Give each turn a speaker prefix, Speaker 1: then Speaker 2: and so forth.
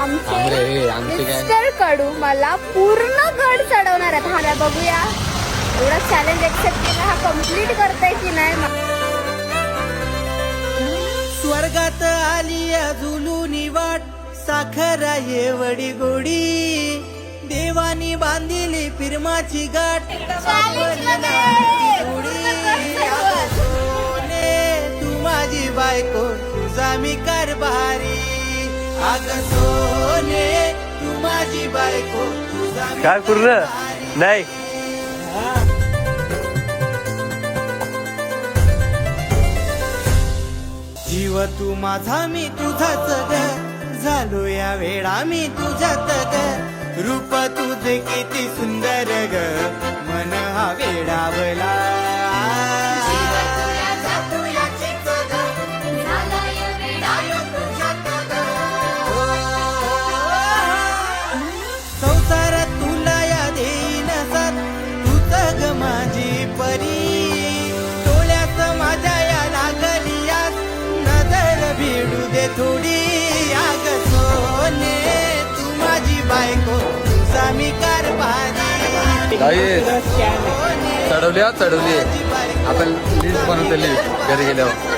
Speaker 1: आमचे
Speaker 2: मिस्टर कडू मला पूर्ण गड चढवणार आहेत. हा बघूया एवढा चॅलेंज एक्सेप्ट केला, हा कम्प्लीट करताय की नाही.
Speaker 3: स्वर्गात आली झुलूनी वाट, साखरा एवढी गोडी, देवानी बांधिली फिरमाची गाठ, तू माझी बायको तुझा मी कारभारी, अग सोने तू माझी बायको तुझा मी
Speaker 1: काय पूर्ण नाही.
Speaker 3: जीव तू माझा मी तुझाच ग, झालो या वेळा मी तुझ्यात ग, रूप तुझे किती सुंदर ग, मन हा वेडावला. संसार तुला या देईन साथ, तूच ग माझी परी, डोळ्यात माझ्या या लागलियास नजर भिडू दे थोडी, आग सोने तू माझी बायको तुझा मी कारभारी.
Speaker 1: चढवली आपण लिस्ट बनवते, लिस्ट घरी गेल्यावर.